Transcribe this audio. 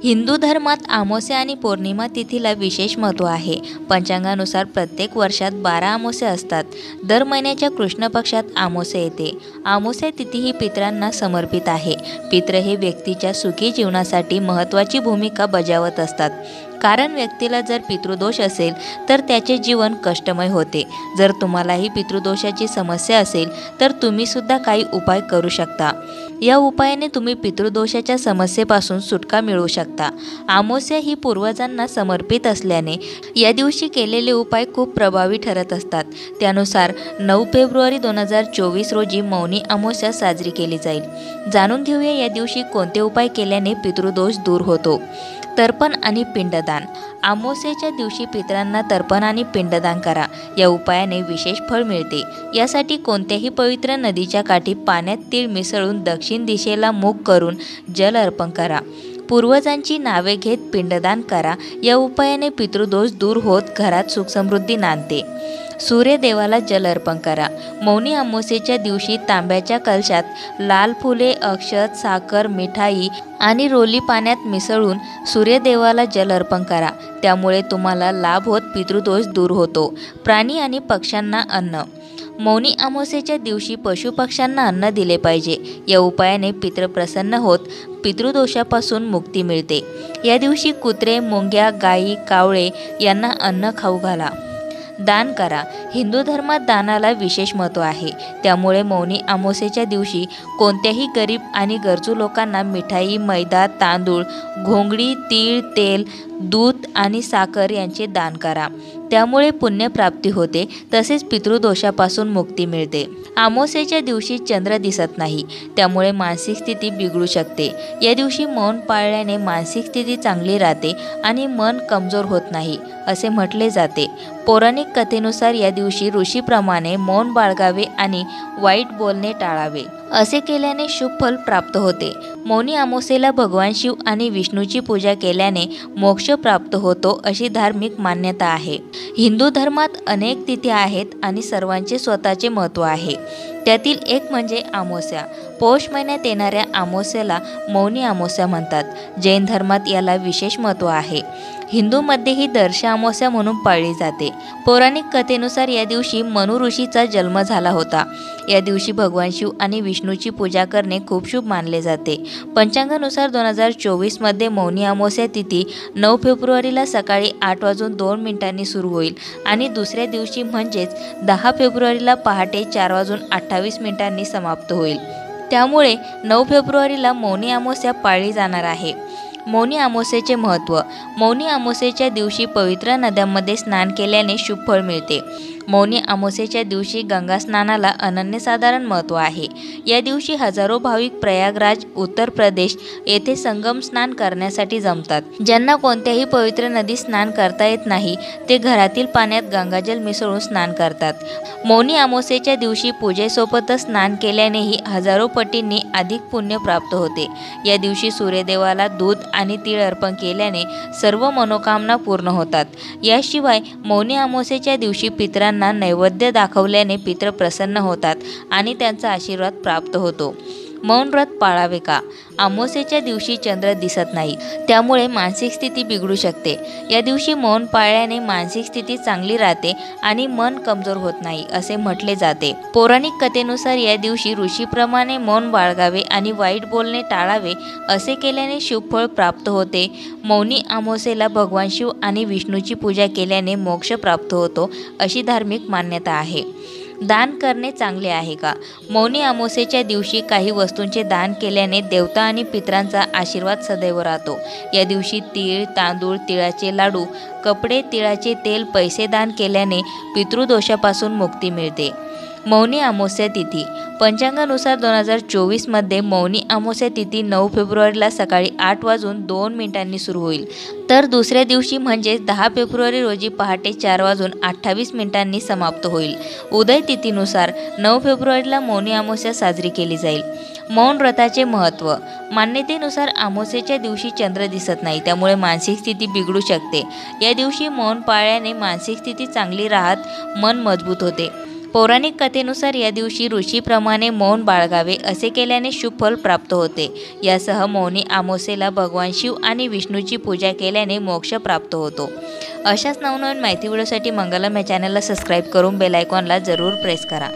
हिंदू धर्मात अमावास्या आणि पौर्णिमा तिथीला विशेष महत्त्व आहे. पंचांगानुसार प्रत्येक वर्षात 12 अमावास्या असतात. दर महिन्याच्या कृष्ण पक्षात अमावास्या येते. अमावास्या तिथी ही पितरांना समर्पित आहे. पितृ हे व्यक्तीच्या सुखी जीवनासाठी महत्त्वाची भूमिका बजावत असतात. कारण व्यक्तीला जर पितृदोष असेल तर त्याचे जीवन कष्टमय होते. जर तुम्हालाही पितृदोषाची समस्या असेल तर तुम्ही सुद्धा काही उपाय करू शकता. या उपायाने तुम्ही पितृदोषाच्या समस्येपासून सुटका मिळवू शकता. अमावास्या ही पूर्वजांना समर्पित असल्याने या दिवशी केलेले उपाय खूप प्रभावी ठरत असतात. त्यानुसार 9 फेब्रुवारी 2024 रोजी मौनी अमावास्या साजरी केली जाईल. जाणून घेऊया या दिवशी कोणते उपाय केल्याने पितृदोष दूर होतो. तर्पण आणि पिंडदान. अमावास्येच्या दिवशी पितरांना तर्पण आणि पिंडदान करा. या उपायाने विशेष फळ मिळते. यासाठी कोणत्याही पवित्र नदीच्या काठी पाण्यात तीळ मिसळून दक्षिण दिशेला मुख करून जल अर्पण करा. पूर्वजांची नावे घेत पिंडदान करा. या उपायाने पितृदोष दूर होत घरात सुखसमृद्धी नांदते. सूर्यदेवाला जल अर्पण करा. मौनी अमावास्येच्या दिवशी तांब्याच्या कलशात लाल फुले, अक्षत, साखर, मिठाई आणि रोली पाण्यात मिसळून सूर्यदेवाला जल अर्पण करा. त्यामुळे तुम्हाला लाभ होत पितृदोष दूर होतो. प्राणी आणि पक्ष्यांना अन्न. मौनी अमावास्येच्या दिवशी पशुपक्ष्यांना अन्न दिले पाहिजे. या उपायाने पितृ प्रसन्न होत पितृदोषापासून मुक्ती मिळते. या दिवशी कुत्रे, मुंग्या, गायी, कावळे यांना अन्न खाऊ घाला. दान करा. हिंदू धर्मात दानाला विशेष महत्त्व आहे. त्यामुळे मौनी अमावास्येच्या दिवशी कोणत्याही गरीब आणि गरजू लोकांना मिठाई, मैदा, तांदूळ, घोंगडी, तीळ, तेल, दूध आणि साखर यांचे दान करा. त्यामुळे पुण्यप्राप्ती होते. तसेच पितृदोषापासून मुक्ती मिळते. अमावास्येच्या दिवशी चंद्र दिसत नाही. त्यामुळे मानसिक स्थिती बिघडू शकते. या दिवशी मौन पाळल्याने मानसिक स्थिती चांगली राहते आणि मन कमजोर होत नाही असे म्हटले जाते. पौराणिक कथेनुसार या दिवशी ऋषीप्रमाणे मौन बाळगावे आणि वाईट बोलणे टाळावे. असे केल्याने शुभ फल प्राप्त होते. मौनी अमावास्येला भगवान शिव आणि विष्णूची पूजा केल्याने मोक्ष प्राप्त होतो अशी धार्मिक मान्यता आहे. हिंदू धर्मात अनेक तिथी आहेत आणि सर्वांचे स्वतःचे महत्त्व आहे. त्यातील एक म्हणजे अमावास्या. पौष महिन्यात येणाऱ्या अमावास्येला मौनी अमावास्या म्हणतात. जैन धर्मात याला विशेष महत्त्व आहे. हिंदूमध्येही दर्श अमावास्या म्हणून पाळली जाते. पौराणिक कथेनुसार या दिवशी मनु ऋषीचा जन्म झाला होता. या दिवशी भगवान शिव आणि विष्णूची पूजा करणे खूप शुभ मानले जाते. पंचांगानुसार 2024 मध्ये मौनी अमावास्या तिथी 9 फेब्रुवारीला सकाळी 8:02 सुरू होईल आणि दुसऱ्या दिवशी म्हणजेच 10 फेब्रुवारीला पहाटे 4:28 समाप्त होईल. त्यामुळे 9 फेब्रुवारीला मौनी अमावास्या पाळली जाणार आहे. मौनी अमावास्येचे महत्त्व. मौनी अमावास्येच्या दिवशी पवित्र नद्यांमध्ये स्नान केल्याने शुभ फळ मिळते. मौनी अमावास्येच्या दिवशी गंगा स्नानाला अनन्यसाधारण महत्त्व आहे. या दिवशी हजारो भाविक प्रयागराज, उत्तर प्रदेश येथे संगम स्नान करण्यासाठी जमतात. ज्यांना कोणत्याही पवित्र नदीत स्नान करता येत नाही ते घरातील पाण्यात गंगाजल मिसळून स्नान करतात. मौनी अमावास्येच्या दिवशी पूजेसोबतच स्नान केल्यानेही हजारो पटींनी अधिक पुण्य प्राप्त होते. या दिवशी सूर्यदेवाला दूध आणि तीळ अर्पण केल्याने सर्व मनोकामना पूर्ण होतात. याशिवाय मौनी अमावास्येच्या दिवशी पितरांना नैवेद्य दाखवल्याने पितृ प्रसन्न होतात आणि त्यांचा आशीर्वाद प्राप्त होतो. मौन व्रत पाळावे का? अमावास्येच्या दिवशी चंद्र दिसत नाही. त्यामुळे मानसिक स्थिती बिघडू शकते. या दिवशी मौन पाळल्याने मानसिक स्थिती चांगली राहते आणि मन कमजोर होत नाही असे म्हटले जाते. पौराणिक कथेनुसार या दिवशी ऋषीप्रमाणे मौन बाळगावे आणि वाईट बोलणे टाळावे. असे केल्याने शुभ फळ प्राप्त होते. मौनी अमावास्येला भगवान शिव आणि विष्णूची पूजा केल्याने मोक्ष प्राप्त होतो अशी धार्मिक मान्यता आहे. दान करणे चांगले आहे का? मौनी अमावास्येच्या दिवशी काही वस्तूंचे दान केल्याने देवता आणि पितरांचा आशीर्वाद सदैव राहतो. या दिवशी तीळ, तांदूळ, तिळाचे लाडू, कपडे, तिळाचे तेल, पैसे दान केल्याने पितृदोषापासून मुक्ती मिळते. मौनी अमावास्या तिथी. पंचांगानुसार 2024 मध्ये मौनी अमावास्या तिथी 9 फेब्रुवारीला सकाळी 8:02 सुरू होईल. तर दुसऱ्या दिवशी म्हणजेच 10 फेब्रुवारी रोजी पहाटे 4:28 समाप्त होईल. उदय तिथीनुसार 9 फेब्रुवारीला मौनी अमावास्या साजरी केली जाईल. मौन व्रताचे महत्त्व. मान्यतेनुसार अमावास्येच्या दिवशी चंद्र दिसत नाही. त्यामुळे मानसिक स्थिती बिघडू शकते. या दिवशी मौन पाळल्याने मानसिक स्थिती चांगली राहत मन मजबूत होते. पौराणिक कथेनुसार या दिवशी ऋषीप्रमाणे मौन बाळगावे, असे केल्याने शुभ फल प्राप्त होते. यासह मौनी अमावस्येला भगवान शिव आणि विष्णूची पूजा केल्याने मोक्ष प्राप्त होतो. अशाच नवनवीन माहिती व्हिडिओसाठी मंगलम या चॅनलला सबस्क्राईब करून बेल आयकॉनला जरूर प्रेस करा.